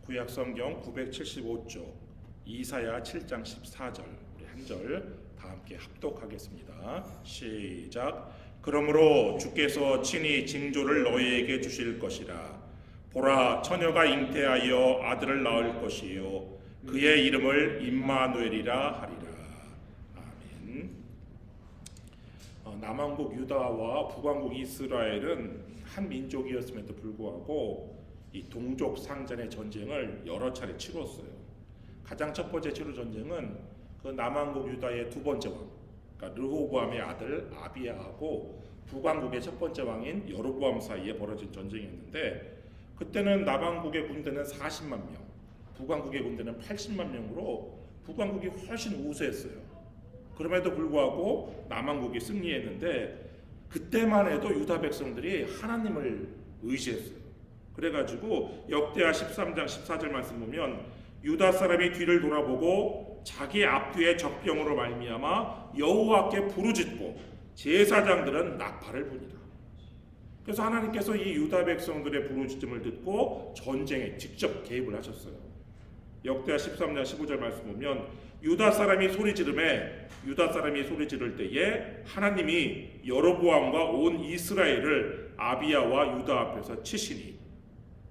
구약성경 975쪽 이사야 7장 14절 우리 한 절 다 함께 합독하겠습니다. 시작. 그러므로 주께서 친히 징조를 너희에게 주실 것이라. 보라, 처녀가 잉태하여 아들을 낳을 것이요 그의 이름을 임마누엘이라 하리라. 아멘. 남왕국 유다와 북왕국 이스라엘은 한 민족이었음에도 불구하고 이 동족 상잔의 전쟁을 여러 차례 치렀어요. 가장 첫 번째 치루 전쟁은 그 남왕국 유다의 두 번째 왕, 그러니까 르호보암의 아들 아비야하고 북왕국의 첫 번째 왕인 여로보암 사이에 벌어진 전쟁이었는데, 그때는 남왕국의 군대는 40만 명, 북왕국의 군대는 80만 명으로 북왕국이 훨씬 우세했어요. 그럼에도 불구하고 남왕국이 승리했는데, 그때만 해도 유다 백성들이 하나님을 의지했어요. 그래가지고 역대하 13장 14절 말씀 보면 유다 사람이 뒤를 돌아보고 자기 앞뒤의 적병으로 말미암아 여호와께 부르짖고 제사장들은 나팔을 부니라. 그래서 하나님께서 이 유다 백성들의 부르짖음을 듣고 전쟁에 직접 개입을 하셨어요. 역대하 13장 15절 말씀 보면 유다 사람이 소리 지를 때에 하나님이 여로보암과 온 이스라엘을 아비야와 유다 앞에서 치시니.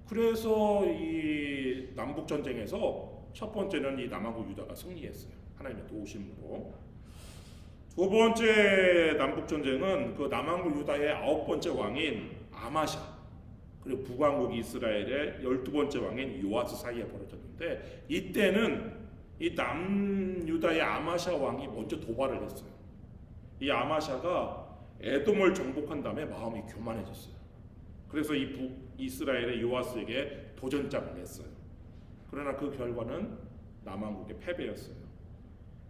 그래서 이 남북 전쟁에서 첫 번째는 이 남왕국 유다가 승리했어요. 하나님의 도우심으로. 두 번째 남북 전쟁은 그 남왕국 유다의 9번째 왕인 아마샤, 그리고 북왕국 이스라엘의 12번째 왕인 요아스 사이에 벌어졌는데, 이때는 이 남유다의 아마샤 왕이 먼저 도발을 했어요. 이 아마샤가 에돔을 정복한 다음에 마음이 교만해졌어요. 그래서 이 북이스라엘의 요아스에게 도전장을 냈어요. 그러나 그 결과는 남왕국의 패배였어요.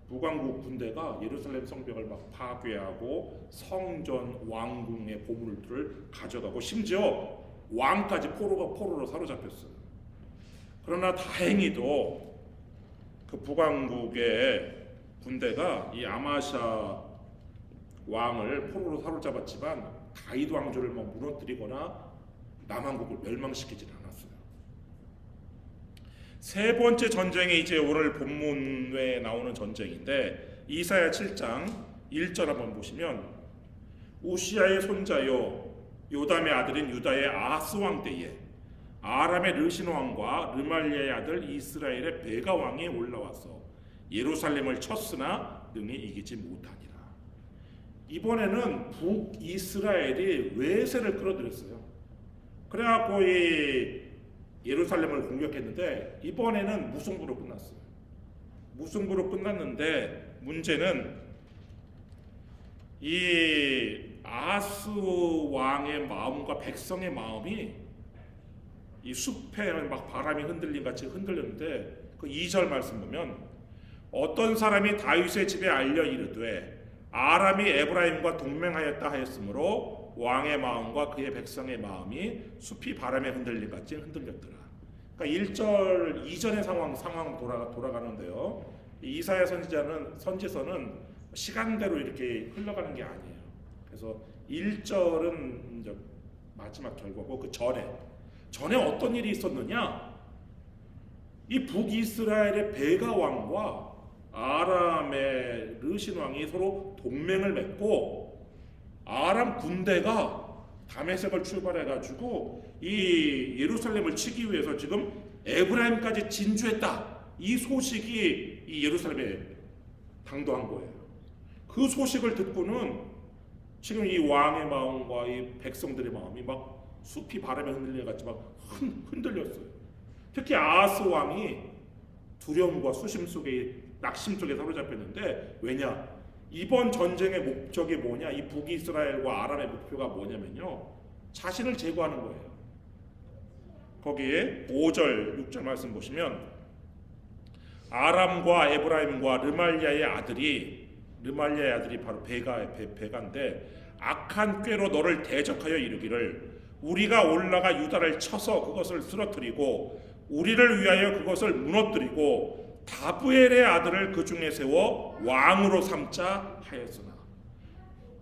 북왕국 군대가 예루살렘 성벽을 막 파괴하고 성전 왕궁의 보물들을 가져가고 심지어 왕까지 포로로 사로잡혔어요. 그러나 다행히도 그 북왕국의 군대가 이 아마샤 왕을 포로로 사로잡았지만 다윗 왕조를 무너뜨리거나 남왕국을 멸망시키지 않았어요. 세 번째 전쟁이 이제 오늘 본문에 나오는 전쟁인데, 이사야 7장 1절 한번 보시면 우시야의 손자요 요담의 아들인 유다의 아하스 왕 때에 아람의 르신 왕과 르말리아의 아들 이스라엘의 베가 왕이 올라와서 예루살렘을 쳤으나 능히 이기지 못하니라. 이번에는 북이스라엘이 외세를 끌어들였어요. 그래갖고 이 예루살렘을 공격했는데 이번에는 무승부로 끝났어요. 무승부로 끝났는데 문제는 이 아하스 왕의 마음과 백성의 마음이 이 숲에 막 바람이 흔들림 같이 흔들렸는데, 그 2절 말씀 보면 어떤 사람이 다윗의 집에 알려 이르되 아람이 에브라임과 동맹하였다 하였으므로 왕의 마음과 그의 백성의 마음이 숲이 바람에 흔들림 같이 흔들렸더라. 그러니까 1절 이전의 상황 돌아가는데요. 이사야 선지서는 시간대로 이렇게 흘러가는 게 아니에요. 그래서 1절은 이제 마지막 결과고, 그 전에 어떤 일이 있었느냐? 이 북이스라엘의 베가 왕과 아람의 르신 왕이 서로 동맹을 맺고 아람 군대가 다메섹을 출발해가지고 이 예루살렘을 치기 위해서 지금 에브라임까지 진주했다. 이 소식이 이 예루살렘에 당도한 거예요. 그 소식을 듣고는 지금 이 왕의 마음과 이 백성들의 마음이 막 숲이 바람에 흔들려같이 막 흔들렸어요. 특히 아하스 왕이 두려움과 수심 속에, 낙심 속에 사로잡혔는데, 왜냐? 이번 전쟁의 목적이 뭐냐? 이 북이스라엘과 아람의 목표가 뭐냐면요, 자신을 제거하는 거예요. 거기에 5절 6절 말씀 보시면 아람과 에브라임과 르말리아의 아들이 바로 베가인데, 악한 꾀로 너를 대적하여 이르기를 우리가 올라가 유다를 쳐서 그것을 쓰러뜨리고 우리를 위하여 그것을 무너뜨리고 다브엘의 아들을 그 중에 세워 왕으로 삼자 하였으나.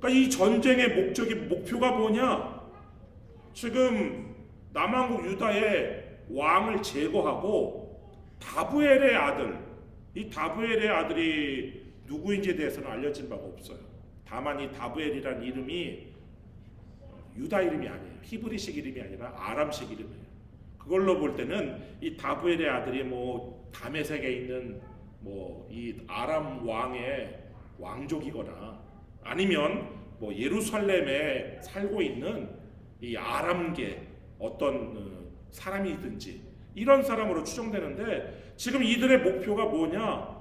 그러니까 이 전쟁의 목표가 뭐냐? 지금 남왕국 유다의 왕을 제거하고 다부엘의 아들, 이 다부엘의 아들이 누구인지에 대해서는 알려진 바가 없어요. 다만 이 다부엘이라는 이름이 유다 이름이 아니에요. 히브리식 이름이 아니라 아람식 이름이에요. 그걸로 볼 때는 이 다부엘의 아들이 뭐 다메섹에 있는 뭐 이 아람 왕의 왕족이거나 아니면 뭐 예루살렘에 살고 있는 이 아람계 어떤 사람이든지 이런 사람으로 추정되는데, 지금 이들의 목표가 뭐냐?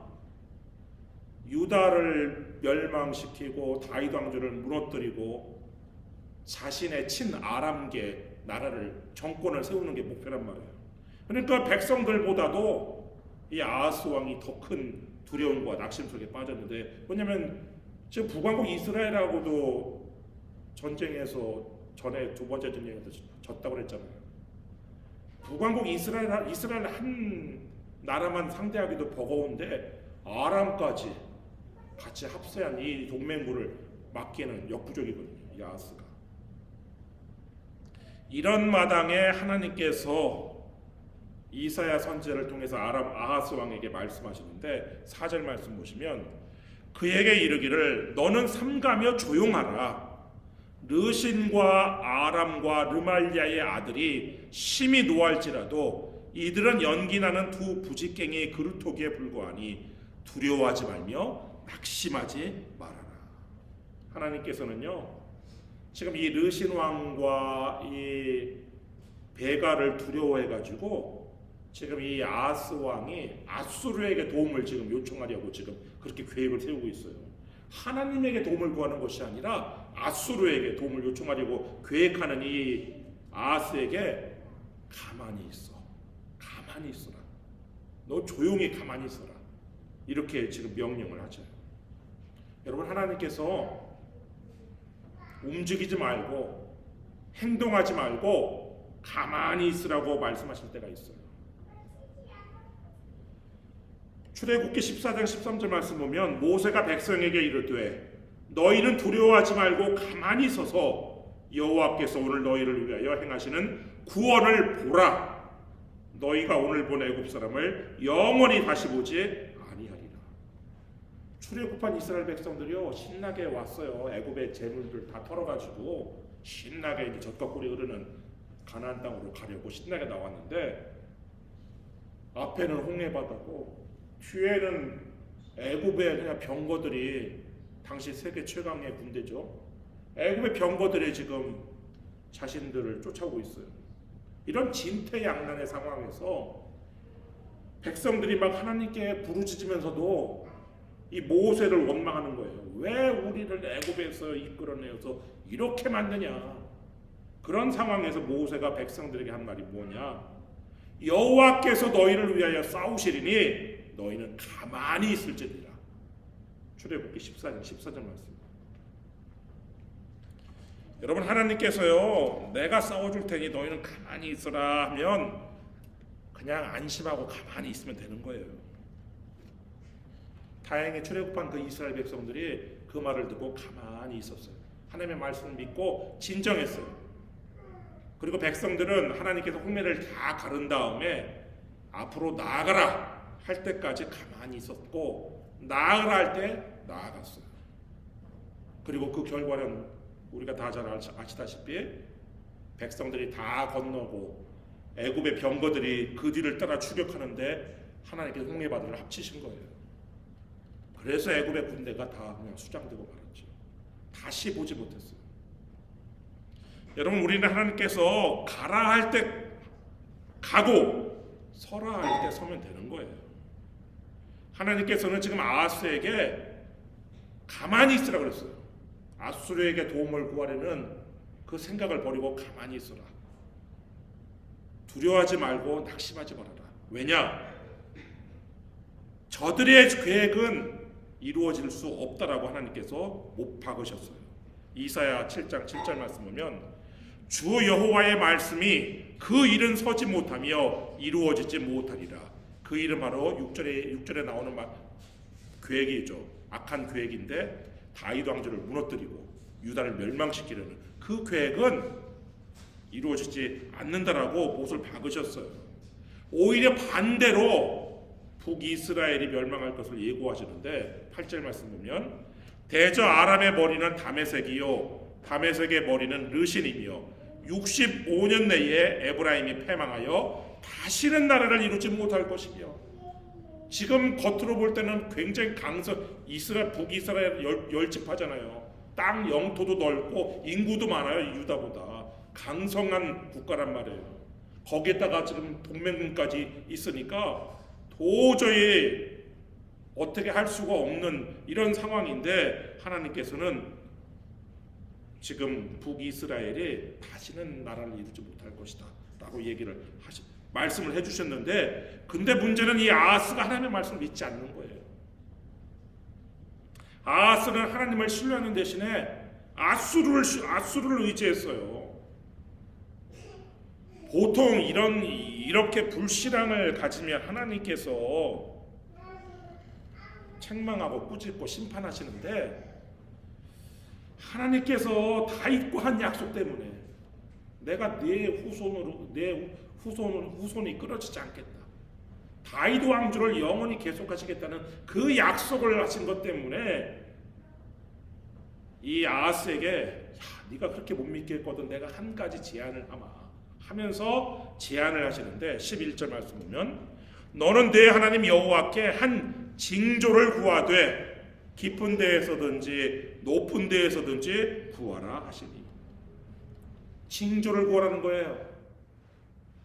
유다를 멸망시키고 다윗 왕조를 무너뜨리고 자신의 친아람계 나라를 정권을 세우는 게 목표란 말이에요. 그러니까 백성들보다도 이 아하스 왕이 더 큰 두려움과 낙심 속에 빠졌는데, 왜냐하면 지금 북왕국 이스라엘하고도 전쟁에서 전에 두 번째 전쟁에서 졌다고 그랬잖아요. 북왕국 이스라엘 한 나라만 상대하기도 버거운데 아람까지 같이 합세한 이 동맹국을 막기에는 역부족이거든요, 야하스가. 이런 마당에 하나님께서 이사야 선지자를 통해서 아하스 왕에게 말씀하시는데, 4절 말씀 보시면 그에게 이르기를 너는 삼가며 조용하라. 르신과 아람과 르말리아의 아들이 심히 노할지라도 이들은 연기나는 두 부직갱이의 그루터기에 불과하니 두려워하지 말며 낙심하지 말아라. 하나님께서는요, 지금 이 르신 왕과 이 베가를 두려워해가지고 지금 이 아하스 왕이 아수르에게 도움을 지금 요청하려고 지금 그렇게 계획을 세우고 있어요. 하나님에게 도움을 구하는 것이 아니라 아수르에게 도움을 요청하려고 계획하는 이 아하스에게 가만히 있어, 가만히 있어라, 너 조용히 가만히 있어라, 이렇게 지금 명령을 하죠. 여러분, 하나님께서 움직이지 말고 행동하지 말고 가만히 있으라고 말씀하실 때가 있어요. 출애굽기 14장 13절 말씀 보면 모세가 백성에게 이르되 너희는 두려워하지 말고 가만히 서서 여호와께서 오늘 너희를 위하여 행하시는 구원을 보라. 너희가 오늘 본 애굽 사람을 영원히 다시 보지 아니하리라. 출애굽한 이스라엘 백성들이요, 신나게 왔어요. 애굽의 재물들 다 털어가지고 신나게 이제 젖과 꿀이 흐르는 가나안 땅으로 가려고 신나게 나왔는데, 앞에는 홍해 바다고 뒤에는 애굽의 그냥 병거들이, 당시 세계 최강의 군대죠. 애굽의 병거들이 지금 자신들을 쫓아오고 있어요. 이런 진퇴양난의 상황에서 백성들이 막 하나님께 부르짖으면서도 이 모세를 원망하는 거예요. 왜 우리를 애굽에서 이끌어내어서 이렇게 만드냐. 그런 상황에서 모세가 백성들에게 한 말이 뭐냐? 여호와께서 너희를 위하여 싸우시리니 너희는 가만히 있을지니라. 출애굽기 14장 14절 말씀. 여러분, 하나님께서요, 내가 싸워줄 테니 너희는 가만히 있어라 하면 그냥 안심하고 가만히 있으면 되는 거예요. 다행히 출애굽한 그 이스라엘 백성들이 그 말을 듣고 가만히 있었어요. 하나님의 말씀을 믿고 진정했어요. 그리고 백성들은 하나님께서 홍해를 다 가른 다음에 앞으로 나아가라 할 때까지 가만히 있었고, 나아가라 할 때 나아갔어요. 그리고 그 결과는 우리가 다 잘 아시다시피 백성들이 다 건너고 애굽의 병거들이 그 뒤를 따라 추격하는데 하나님께서 홍해 바다를 합치신 거예요. 그래서 애굽의 군대가 다 그냥 수장되고 말았죠. 다시 보지 못했어요. 여러분, 우리는 하나님께서 가라 할 때 가고 서라 할 때 서면 되는 거예요. 하나님께서는 지금 아하스에게 가만히 있으라 그랬어요. 아수르에게 도움을 구하려는 그 생각을 버리고 가만히 있어라. 두려워하지 말고 낙심하지 말아라. 왜냐? 저들의 계획은 이루어질 수 없다라고 하나님께서 못 박으셨어요. 이사야 7장 7절 말씀 보면 주 여호와의 말씀이 그 일은 서지 못하며 이루어지지 못하리라. 그 일은 바로 6절에 나오는 계획이죠. 악한 계획인데 다윗 왕조를 무너뜨리고 유다를 멸망시키려는 그 계획은 이루어지지 않는다라고 못을 박으셨어요. 오히려 반대로 북이스라엘이 멸망할 것을 예고하시는데 8절 말씀 보면 대저 아람의 머리는 다메섹이요 다메섹의 머리는 르신이며 65년 내에 에브라임이 패망하여 다시는 나라를 이루지 못할 것이며. 지금 겉으로 볼 때는 굉장히 북이스라엘 열집하잖아요. 땅 영토도 넓고 인구도 많아요. 유다보다 강성한 국가란 말이에요. 거기에다가 지금 동맹군까지 있으니까 도저히 어떻게 할 수가 없는 이런 상황인데 하나님께서는 지금 북이스라엘이 다시는 나라를 이루지 못할 것이다 라고 말씀을 해주셨는데, 근데 문제는 이 아하스가 하나님의 말씀을 믿지 않는 거예요. 아하스는 하나님을 신뢰하는 대신에 아수르를 의지했어요. 보통 이렇게 불신앙을 가지면 하나님께서 책망하고 꾸짖고 심판하시는데, 하나님께서 다윗과 한 약속 때문에 내가 내 후손이 끊어지지 않겠다, 다윗 왕조를 영원히 계속하시겠다는 그 약속을 하신 것 때문에 이 아하스에게 네가 그렇게 못 믿겠거든 내가 한 가지 제안을 하면서 제안을 하시는데 11절 말씀 보면 너는 내 하나님 여호와께 한 징조를 구하되 깊은 데에서든지 높은 데에서든지 구하라 하시니. 징조를 구하라는 거예요.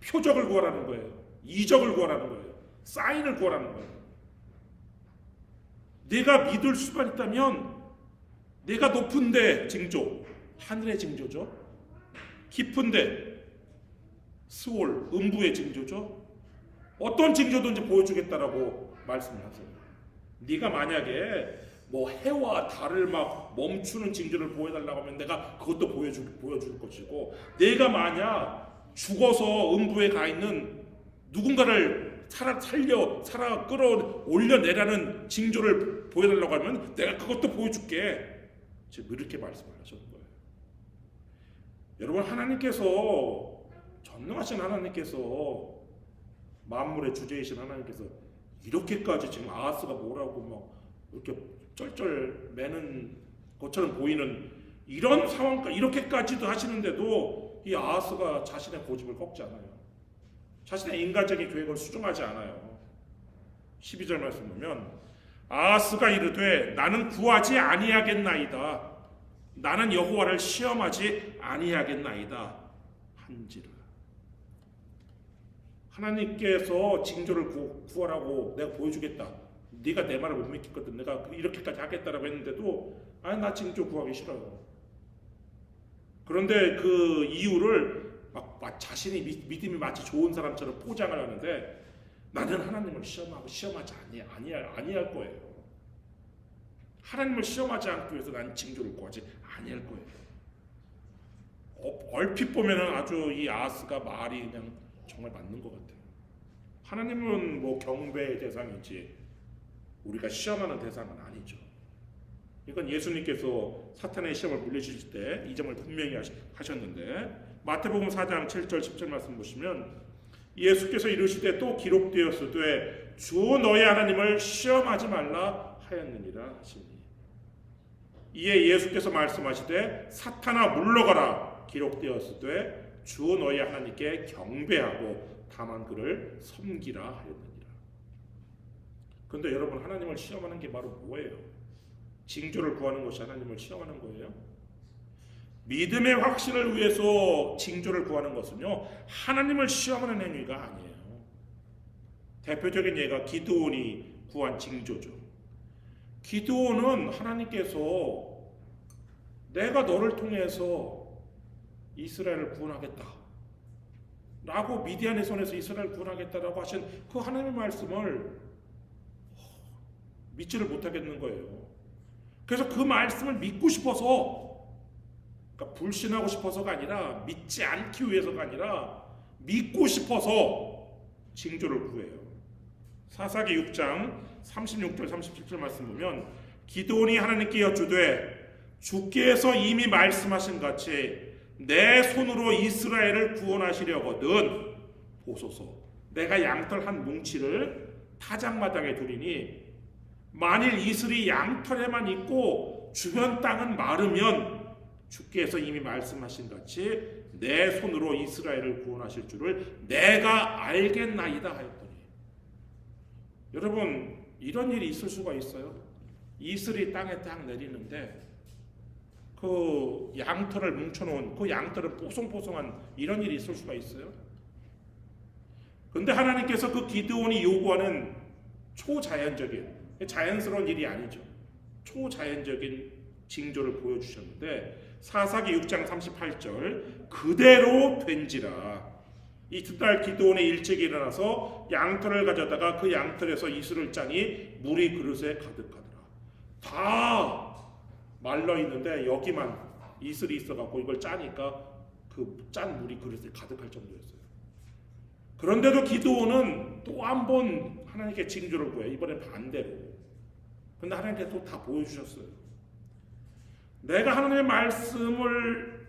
표적을 구하라는 거예요. 이적을 구하라는 거예요. 사인을 구하라는 거예요. 내가 믿을 수만 있다면 내가 높은 데 징조, 하늘의 징조죠. 깊은 데 스올, 음부의 징조죠. 어떤 징조든지 보여주겠다라고 말씀을 하세요. 네가 만약에 해와 달을 막 멈추는 징조를 보여달라고 하면 내가 그것도 보여줄 것이고, 내가 만약 죽어서 음부에 가 있는 누군가를 살아 끌어올려내라는 징조를 보여달라고 하면 내가 그것도 보여줄게. 지금 이렇게 말씀을 하셨는 거예요. 여러분, 하나님께서, 전능하신 하나님께서, 만물의 주제이신 하나님께서 이렇게까지 지금 아하스가 뭐라고 막 이렇게 쩔쩔 매는 것처럼 보이는 이런 상황까지 이렇게까지도 하시는데도 이 아하스가 자신의 고집을 꺾지 않아요. 자신의 인간적인 계획을 수정하지 않아요. 12절 말씀 보면 아하스가 이르되 나는 구하지 아니하겠나이다. 나는 여호와를 시험하지 아니하겠나이다 한지라. 하나님께서 징조를 구하라고 내가 보여주겠다. 네가 내 말을 못 믿겠거든. 내가 이렇게까지 하겠다라고 했는데도 나 징조 구하기 싫어요. 그런데 그 이유를 자신이 믿음이 마치 좋은 사람처럼 포장을 하는데, 나는 하나님을 시험하지 아니할 거예요. 하나님을 시험하지 않기 위해서 나는 징조를 구하지 아니할 거예요. 얼핏 보면은 아주 이 아하스가 말이 그냥 정말 맞는 것 같아요. 하나님은 경배의 대상이지 우리가 시험하는 대상은 아니죠. 이건 예수님께서 사탄의 시험을 물리실 때 이 점을 분명히 하셨는데, 마태복음 4장 7절 10절 말씀 보시면 예수께서 이르시되 또 기록되었으되 주 너희 하나님을 시험하지 말라 하였느니라 하시니. 이에 예수께서 말씀하시되 사탄아 물러가라 기록되었으되 주 너희 하나님께 경배하고 다만 그를 섬기라 하였느니라. 그런데 여러분, 하나님을 시험하는 게 바로 뭐예요? 징조를 구하는 것이 하나님을 시험하는 거예요? 믿음의 확신을 위해서 징조를 구하는 것은요, 하나님을 시험하는 행위가 아니에요. 대표적인 예가 기드온이 구한 징조죠. 기드온은 하나님께서 내가 너를 통해서 이스라엘을 구원하겠다 라고, 미디안의 손에서 이스라엘을 구원하겠다라고 하신 그 하나님의 말씀을 믿지를 못하겠는 거예요. 그래서 그 말씀을 믿고 싶어서, 그러니까 불신하고 싶어서가 아니라, 믿지 않기 위해서가 아니라 믿고 싶어서 징조를 구해요. 사사기 6장 36절 37절 말씀 보면 기드온이 하나님께 여쭈되 주께서 이미 말씀하신 같이 내 손으로 이스라엘을 구원하시려거든 보소서 내가 양털 한 뭉치를 타작마당에 두리니 만일 이슬이 양털에만 있고 주변 땅은 마르면 주께서 이미 말씀하신 같이 내 손으로 이스라엘을 구원하실 줄을 내가 알겠나이다 하였더니. 여러분, 이런 일이 있을 수가 있어요? 이슬이 땅에 딱 내리는데 그 양털을 뭉쳐놓은 그 양털은 뽀송뽀송한 이런 일이 있을 수가 있어요? 근데 하나님께서 그 기드온이 요구하는 초자연적인, 자연스러운 일이 아니죠. 초자연적인 징조를 보여주셨는데 사사기 6장 38절 그대로 된지라. 이튿날 기드온이 일찍 일어나서 양털을 가져다가 그 양털에서 이슬을 짜니 물이 그릇에 가득하더라. 다 말라있는데 여기만 이슬이 있어갖고 이걸 짜니까 그 짠 물이 그릇에 가득할 정도였어요. 그런데도 기드온은 또 한 번 하나님께 징조를 구해요. 이번엔 반대로. 근데 하나님께 또 다 보여주셨어요. 내가 하나님의 말씀을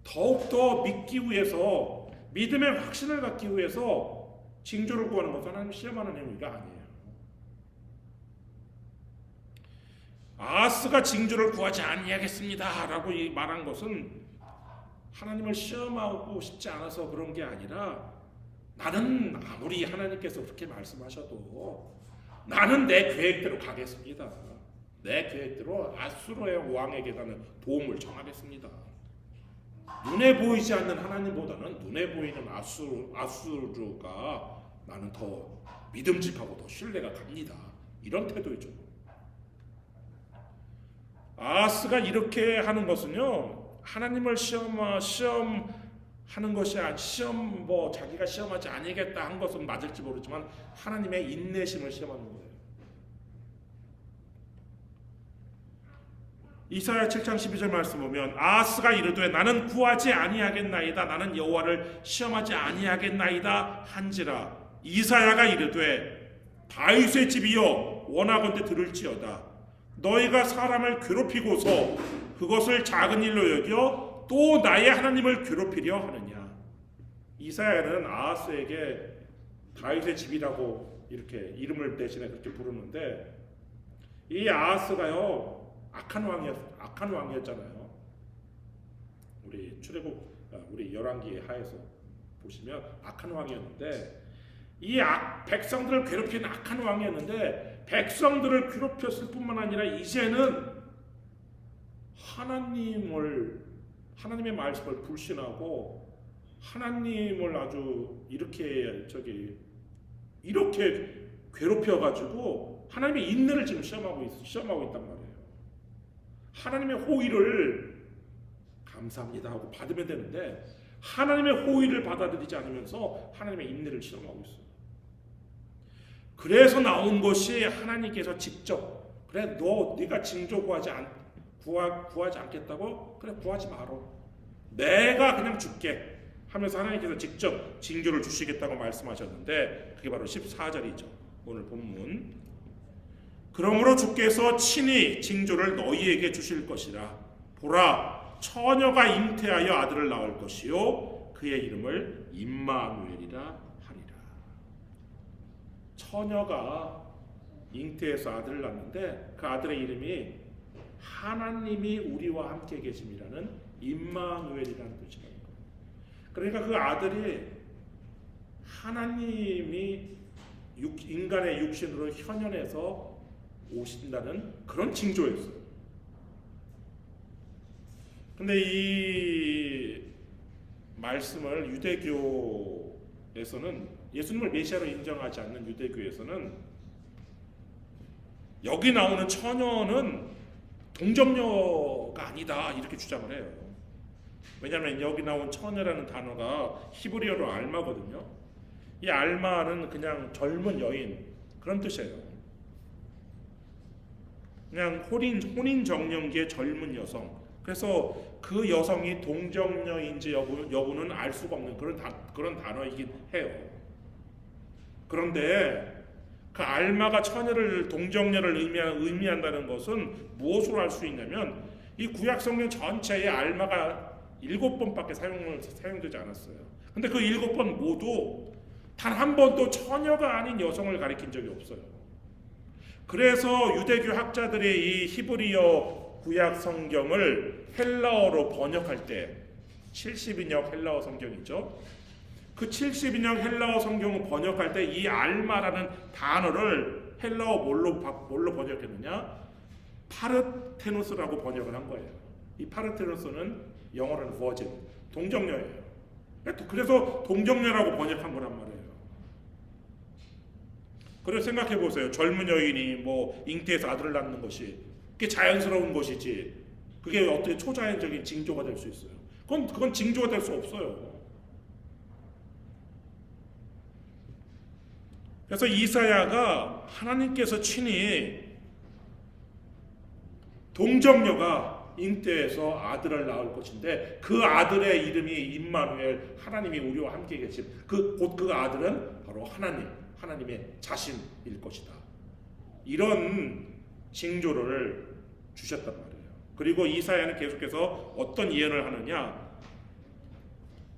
더욱더 믿기 위해서, 믿음의 확신을 갖기 위해서 징조를 구하는 것은 하나님 시험하는 행위가 아니에요. 아하스가 징조를 구하지 아니하겠습니다 라고 말한 것은 하나님을 시험하고 싶지 않아서 그런 게 아니라, 나는 아무리 하나님께서 그렇게 말씀하셔도 나는 내 계획대로 가겠습니다. 내 계획대로 아수르의 왕에게 나는 도움을 청하겠습니다. 눈에 보이지 않는 하나님보다는 눈에 보이는 아수르가 나는 더 믿음직하고 더 신뢰가 갑니다. 이런 태도이죠. 아하스가 이렇게 하는 것은요, 하나님을 시험하는 것이 자기가 시험하지 아니겠다 한 것은 맞을지 모르지만 하나님의 인내심을 시험하는 거예요. 이사야 7장 12절 말씀 보면 아하스가 이르되 나는 구하지 아니하겠나이다, 나는 여호와를 시험하지 아니하겠나이다 한지라. 이사야가 이르되 다윗의 집이여 원하건대 들을지어다. 너희가 사람을 괴롭히고서 그것을 작은 일로 여겨 또 나의 하나님을 괴롭히려 하느냐. 이사야는 아하스에게 다윗의 집이라고 이렇게 이름을 대신에 그렇게 부르는데, 이 아하스가요 악한 왕이었잖아요. 우리 열왕기 하에서 보시면 악한 왕이었는데, 이 백성들을 괴롭히는 악한 왕이었는데, 백성들을 괴롭혔을 뿐만 아니라 이제는 하나님의 말씀을 불신하고 하나님을 아주 이렇게 괴롭혀가지고 하나님의 인내를 지금 시험하고 있단 말이에요. 하나님의 호의를 감사합니다 하고 받으면 되는데 하나님의 호의를 받아들이지 않으면서 하나님의 인내를 시험하고 있어요. 그래서 나온 것이 하나님께서 직접, 그래 네가 징조 구하지 않겠다고? 그래 구하지 마라, 내가 그냥 줄게 하면서 하나님께서 직접 징조를 주시겠다고 말씀하셨는데, 그게 바로 14절이죠 오늘 본문. 그러므로 주께서 친히 징조를 너희에게 주실 것이라. 보라, 처녀가 잉태하여 아들을 낳을 것이요 그의 이름을 임마누엘이라 하리라. 처녀가 잉태해서 아들을 낳는데 그 아들의 이름이 하나님이 우리와 함께 계심이라는 임마누엘이라는 뜻이라는 거예요. 그러니까 그 아들이 하나님이 인간의 육신으로 현현해서 오신다는 그런 징조였어요. 근데 이 말씀을 유대교에서는, 예수님을 메시아로 인정하지 않는 유대교에서는 여기 나오는 처녀는 동정녀가 아니다 이렇게 주장을 해요. 왜냐하면 여기 나온 처녀라는 단어가 히브리어로 알마거든요. 이 알마는 그냥 젊은 여인 그런 뜻이에요. 그냥 혼인 정년기의 젊은 여성. 그래서 그 여성이 동정녀인지 여부는 알 수가 없는 그런 단어이긴 해요. 그런데 그 알마가 동정녀를 의미한다는 것은 무엇으로 알 수 있냐면, 이 구약 성경 전체에 알마가 7번밖에 사용되지 않았어요. 근데 그 7번 모두 단 한 번도 처녀가 아닌 여성을 가리킨 적이 없어요. 그래서 유대교 학자들이 이 히브리어 구약 성경을 헬라어로 번역할 때 70인역 헬라어 성경이죠. 그 70인역 헬라어 성경을 번역할 때 이 알마라는 단어를 헬라어 뭘로 번역했느냐? 파르테노스라고 번역을 한 거예요. 이 파르테노스는 영어로는 버진, 동정녀예요. 그래서 동정녀라고 번역한 거란 말이에요. 그래서 생각해 보세요. 젊은 여인이 뭐 잉태해서 아들을 낳는 것이 그게 자연스러운 것이지 그게 어떻게 초자연적인 징조가 될 수 있어요? 그건 징조가 될 수 없어요. 그래서 이사야가 하나님께서 친히 동정녀가 잉태해서 아들을 낳을 것인데 그 아들의 이름이 임마누엘, 하나님이 우리와 함께 계신 곧 그 아들은 바로 하나님의 자신일 것이다. 이런 징조를 주셨단 말이에요. 그리고 이사야는 계속해서 어떤 예언을 하느냐?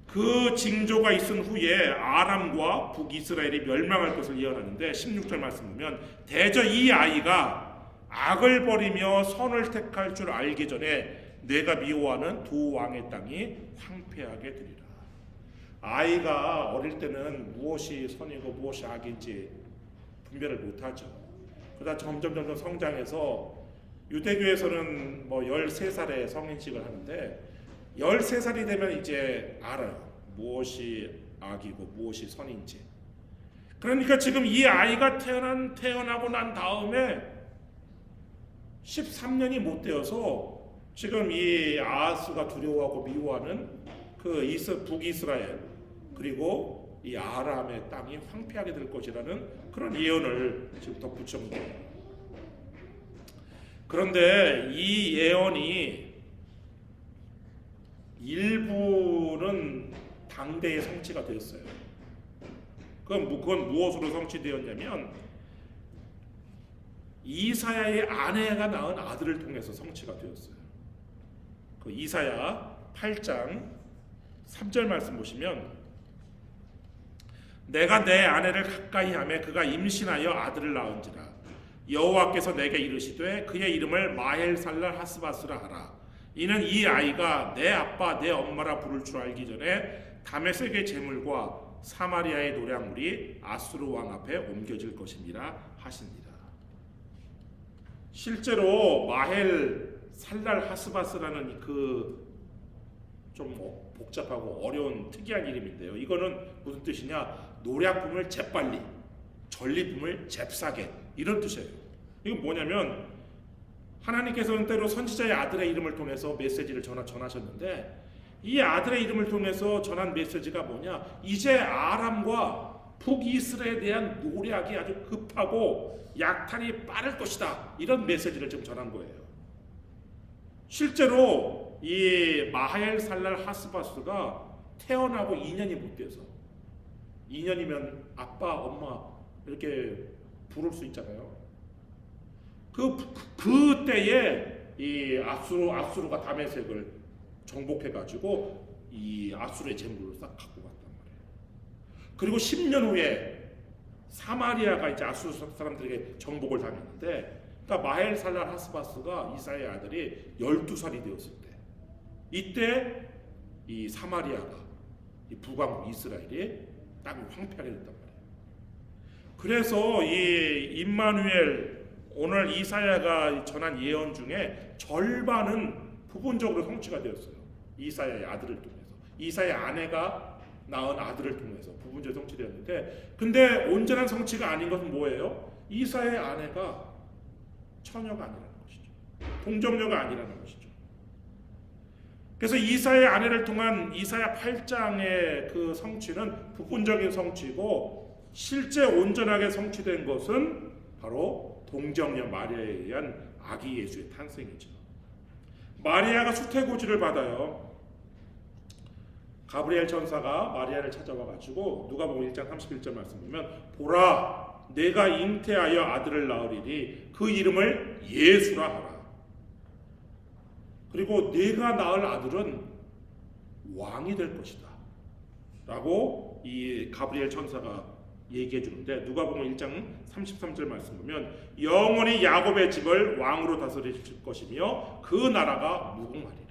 그 징조가 있은 후에 아람과 북이스라엘이 멸망할 것을 예언하는데 16절 말씀 보면 대저 이 아이가 악을 버리며 선을 택할 줄 알기 전에 내가 미워하는 두 왕의 땅이 황폐하게 되리라. 아이가 어릴 때는 무엇이 선이고 무엇이 악인지 분별을 못하죠. 그러다 점점 성장해서 유대교에서는 뭐 13살에 성인식을 하는데 13살이 되면 이제 알아요. 무엇이 악이고 무엇이 선인지. 그러니까 지금 이 아이가 태어나고 난 다음에 13년이 못 되어서 지금 이 아하스가 두려워하고 미워하는 그 북이스라엘 그리고 이 아람의 땅이 황폐하게 될 것이라는 그런 예언을 지금 덧붙여온 거예요. 그런데 이 예언이 일부는 당대에 성취가 되었어요. 그건 무엇으로 성취되었냐면 이사야의 아내가 낳은 아들을 통해서 성취가 되었어요. 그 이사야 8장 3절 말씀 보시면 내가 내 아내를 가까이 하매 그가 임신하여 아들을 낳은지라 여호와께서 내게 이르시되 그의 이름을 마헬살랄 하스바스라 하라. 이는 이 아이가 내 아빠 내 엄마라 부를 줄 알기 전에 다메섹의 제물과 사마리아의 노략물이 아수르 왕 앞에 옮겨질 것이니라 하시니라. 실제로 마헬살랄 하스바스라는 그 좀 복잡하고 어려운 특이한 이름인데요. 이거는 무슨 뜻이냐? 노략품을 재빨리, 전리품을 잽싸게 이런 뜻이에요. 이건 뭐냐면 하나님께서는 때로 선지자의 아들의 이름을 통해서 메시지를 전하셨는데 이 아들의 이름을 통해서 전한 메시지가 뭐냐? 이제 아람과 북이스라엘에 대한 노략이 아주 급하고 약탈이 빠를 것이다. 이런 메시지를 지금 전한 거예요. 실제로 이 마헬살랄 하스바스가 태어나고 2년이 못 돼서 2년이면 아빠, 엄마 이렇게 부를 수 있잖아요. 그때에 이 아수르가 다메섹을 정복해가지고 이 아수르의 재물을 싹 갖고 갔단 말이에요. 그리고 10년 후에 사마리아가 이제 아수르 사람들에게 정복을 당했는데, 그러니까 마헬살랄 하스바스가 이사야의 아들이 12살이 되었을 때, 이때 이 사마리아가 이 북왕국 이스라엘이 땅이 황폐하게 됐단 말이에요. 그래서 이 임마누엘 오늘 이사야가 전한 예언 중에 절반은 부분적으로 성취가 되었어요. 이사야의 아들을 통해서, 이사야의 아내가 낳은 아들을 통해서 부분적으로 성취되었는데, 근데 온전한 성취가 아닌 것은 뭐예요? 이사야의 아내가 처녀가 아니라는 것이죠. 동정녀가 아니라는 것이죠. 그래서 이사야의 아내를 통한 이사야 8장의 그 성취는 부분적인 성취고, 실제 온전하게 성취된 것은 바로 동정녀 마리아에 의한 아기 예수의 탄생이죠. 마리아가 수태고지를 받아요. 가브리엘 천사가 마리아를 찾아와 가지고 누가복음 1장 31절 말씀 보면, 보라 내가 잉태하여 아들을 낳으리니 그 이름을 예수라 하라. 그리고 네가 낳을 아들은 왕이 될 것이다 라고 이 가브리엘 천사가 얘기해 주는데 누가복음 1장 33절 말씀 보면 영원히 야곱의 집을 왕으로 다스리실 것이며 그 나라가 무궁하리라.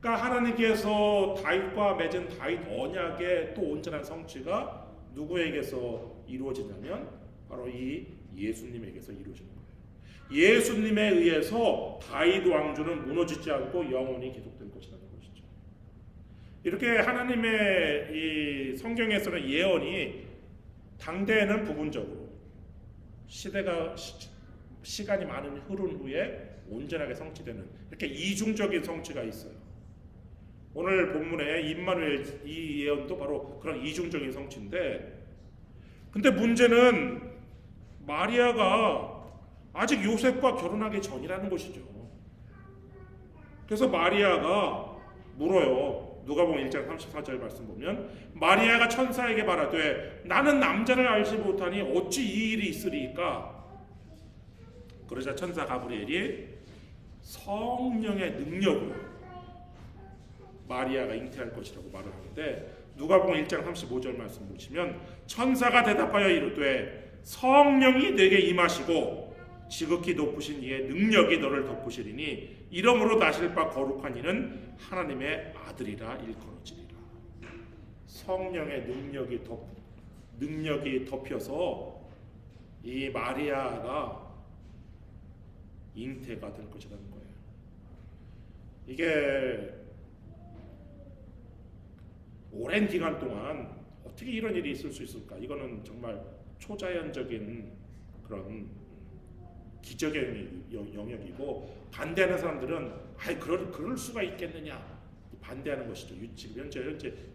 그러니까 하나님께서 다윗과 맺은 다윗 언약의 또 온전한 성취가 누구에게서 이루어지냐면 바로 이 예수님에게서 이루어지는 거예요. 예수님에 의해서 다윗 왕조는 무너지지 않고 영원히 계속될 것이라는 것이죠. 이렇게 하나님의 이 성경에서는 예언이 당대에는 부분적으로 시간이 많은 흐른 후에 온전하게 성취되는 이렇게 이중적인 성취가 있어요. 오늘 본문에 임마누엘 이 예언도 바로 그런 이중적인 성취인데, 근데 문제는 마리아가 아직 요셉과 결혼하기 전이라는 것이죠. 그래서 마리아가 물어요. 누가복음 1장 34절 말씀 보면 마리아가 천사에게 말하되 나는 남자를 알지 못하니 어찌 이 일이 있으리이까. 그러자 천사 가브리엘이 성령의 능력으로 마리아가 잉태할 것이라고 말을 하는데, 누가복음 1장 35절 말씀 보시면 천사가 대답하여 이르되 성령이 내게 임하시고 지극히 높으신 이의 능력이 너를 덮으시리니 이러므로 나실 바 거룩한 이는 하나님의 아들이라 일컬어지리라. 성령의 능력이 덮여서 이 마리아가 잉태가 될 것이라는 거예요. 이게 오랜 기간 동안 어떻게 이런 일이 있을 수 있을까? 이거는 정말 초자연적인 그런 기적의 영역이고, 반대하는 사람들은 그럴 수가 있겠느냐 반대하는 것이죠. 지금 현재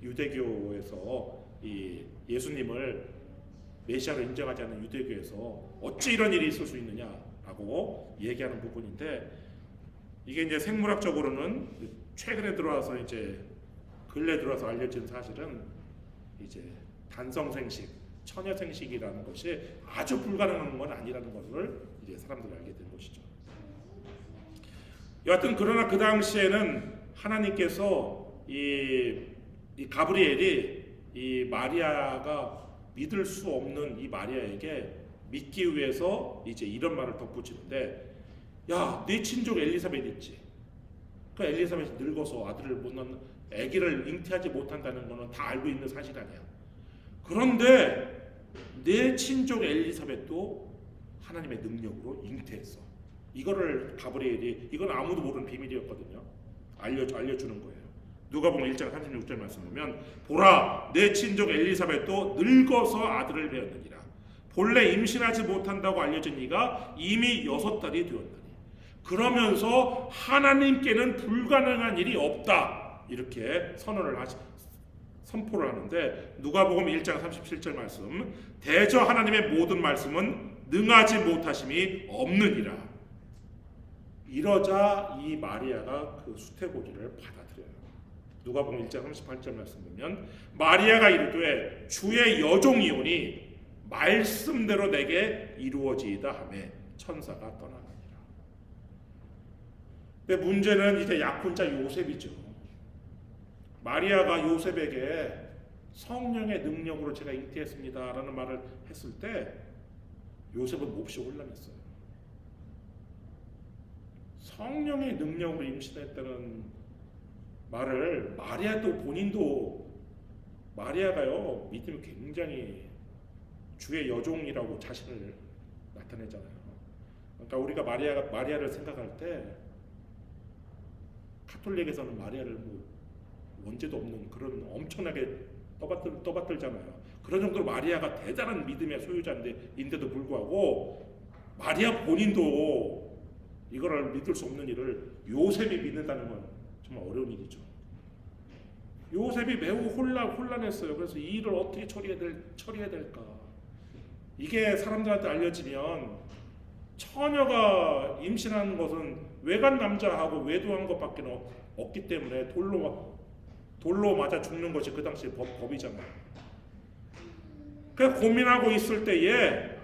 유대교에서 이 예수님을 메시아로 인정하지 않는 유대교에서 어찌 이런 일이 있을 수 있느냐라고 얘기하는 부분인데, 이게 이제 생물학적으로는 최근에 들어와서 근래 들어와서 알려진 사실은 이제 단성생식, 처녀생식이라는 것이 아주 불가능한 건 아니라는 것을 이제 사람들이 알게 된 것이죠. 여하튼 그러나 그 당시에는 하나님께서 이 가브리엘이 이 마리아가 믿을 수 없는 이 마리아에게 믿기 위해서 이제 이런 말을 덧붙이는데, 야, 네 친족 엘리사벳 있지? 그 엘리사벳이 늙어서 아들을 못 낳는, 아기를 잉태하지 못한다는 거는 다 알고 있는 사실 아니야. 그런데 내 친족 엘리사벳도 하나님의 능력으로 잉태했어. 이거를 가브리엘이, 이건 아무도 모르는 비밀이었거든요. 알려주는 거예요. 누가복음 1장 36절 말씀 보면 보라, 내 친족 엘리사벳도 늙어서 아들을 배었느니라. 본래 임신하지 못한다고 알려진 이가 이미 6달이 되었나니. 그러면서 하나님께는 불가능한 일이 없다, 이렇게 선포를 하는데, 누가복음 1장 37절 말씀, 대저 하나님의 모든 말씀은 능하지 못하심이 없느니라. 이러자 이 마리아가 그 수태고지를 받아들여요. 누가복음 1장 38절 말씀 보면 마리아가 이르되 주의 여종이오니 말씀대로 내게 이루어지이다 하매 천사가 떠나가니라. 근데 문제는 이제 약혼자 요셉이죠. 마리아가 요셉에게 성령의 능력으로 제가 잉태했습니다 라는 말을 했을 때 요셉은 몹시 혼란했어요. 성령의 능력으로 임신했다는 말을 마리아도 본인도, 마리아가요 믿음이 굉장히 주의 여종이라고 자신을 나타내잖아요. 그러니까 우리가 마리아를 생각할 때 카톨릭에서는 마리아를 원죄도 없는 그런 엄청나게 떠받들잖아요. 그런 정도로 마리아가 대단한 믿음의 소유자인데도 불구하고 마리아 본인도 이거를 믿을 수 없는 일을 요셉이 믿는다는 건 정말 어려운 일이죠. 요셉이 매우 혼란했어요. 그래서 이 일을 어떻게 처리해야 될까? 이게 사람들한테 알려지면 처녀가 임신하는 것은 외간 남자하고 외도한 것밖에 없기 때문에 돌로 맞아 죽는 것이 그 당시 법이잖아요. 그래서 고민하고 있을 때에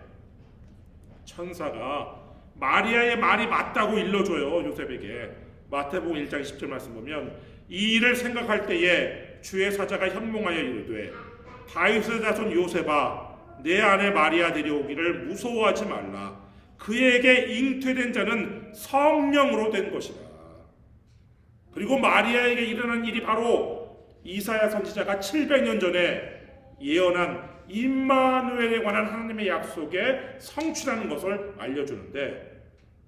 천사가 마리아의 말이 맞다고 일러줘요. 요셉에게. 마태복음 1장 10절 말씀 보면 이 일을 생각할 때에 주의 사자가 현몽하여 이르되 다윗의 자손 요셉아, 내 아내 마리아 데려오기를 무서워하지 말라. 그에게 잉태된 자는 성령으로 된 것이다. 그리고 마리아에게 일어난 일이 바로 이사야 선지자가 700년 전에 예언한 임마누엘에 관한 하나님의 약속의 성취라는 것을 알려주는데,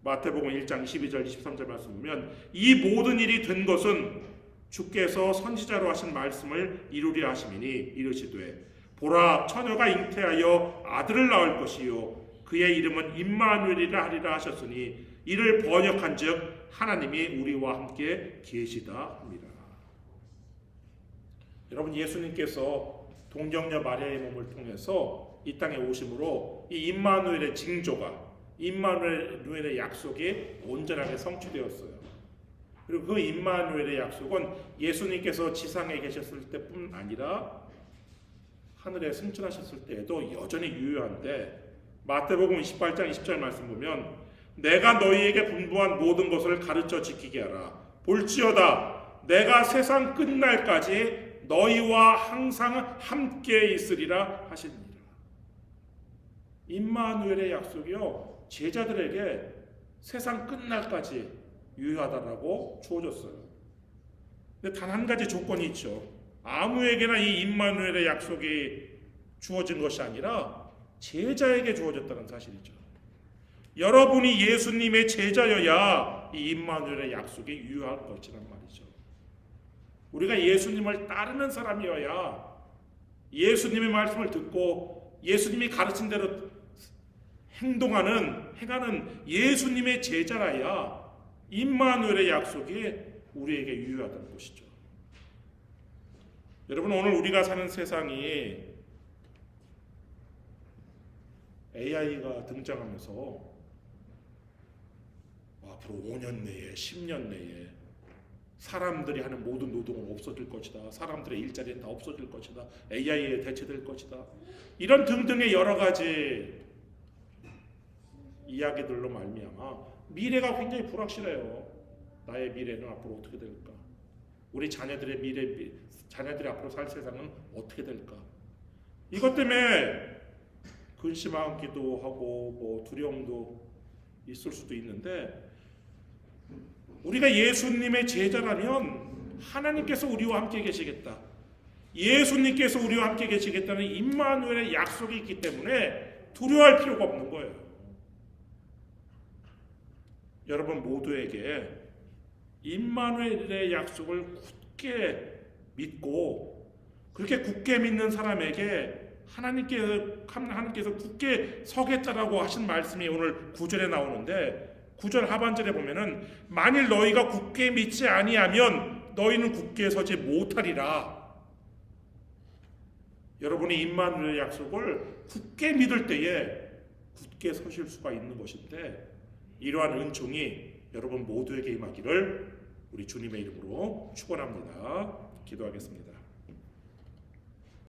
마태복음 1장 12절 23절 말씀 보면 이 모든 일이 된 것은 주께서 선지자로 하신 말씀을 이루려 하심이니 이르시되 보라 처녀가 잉태하여 아들을 낳을 것이요 그의 이름은 임마누엘이라 하리라 하셨으니 이를 번역한즉 하나님이 우리와 함께 계시다 합니다. 여러분, 예수님께서 동정녀 마리아의 몸을 통해서 이 땅에 오심으로 이 임마누엘의 징조가, 임마누엘의 약속이 온전하게 성취되었어요. 그리고 그 임마누엘의 약속은 예수님께서 지상에 계셨을 때뿐 아니라 하늘에 승천하셨을 때에도 여전히 유효한데, 마태복음 28장 20절 말씀 보면 내가 너희에게 분부한 모든 것을 가르쳐 지키게 하라. 볼지어다 내가 세상 끝날까지 너희와 항상 함께 있으리라 하십니다. 임마누엘의 약속이요 제자들에게 세상 끝날까지 유효하다라고 주어졌어요. 근데 단 한 가지 조건이 있죠. 아무에게나 이 임마누엘의 약속이 주어진 것이 아니라 제자에게 주어졌다는 사실이죠. 여러분이 예수님의 제자여야 이 임마누엘의 약속이 유효할 것이란 말이죠. 우리가 예수님을 따르는 사람이어야, 예수님의 말씀을 듣고 예수님이 가르친 대로 행하는 예수님의 제자라야 임마누엘의 약속이 우리에게 유효하다는 것이죠. 여러분, 오늘 우리가 사는 세상이 AI가 등장하면서 앞으로 5년 내에 10년 내에 사람들이 하는 모든 노동은 없어질 것이다. 사람들의 일자리는 다 없어질 것이다. AI에 대체될 것이다. 이런 등등의 여러 가지 이야기들로 말미암아 미래가 굉장히 불확실해요. 나의 미래는 앞으로 어떻게 될까? 우리 자녀들의 미래, 자녀들이 앞으로 살 세상은 어떻게 될까? 이것 때문에 근심하기도 하고 두려움도 있을 수도 있는데, 우리가 예수님의 제자라면 하나님께서 우리와 함께 계시겠다, 예수님께서 우리와 함께 계시겠다는 임마누엘의 약속이 있기 때문에 두려워할 필요가 없는 거예요. 여러분 모두에게 임마누엘의 약속을 굳게 믿고, 그렇게 굳게 믿는 사람에게 하나님께서 굳게 서겠다라고 하신 말씀이 오늘 9절에 나오는데, 9절 하반절에 보면은 만일 너희가 굳게 믿지 아니하면 너희는 굳게 서지 못하리라. 여러분이 임마누엘의 약속을 굳게 믿을 때에 굳게 서실 수가 있는 것인데, 이러한 은총이 여러분 모두에게 임하기를 우리 주님의 이름으로 축원합니다. 기도하겠습니다.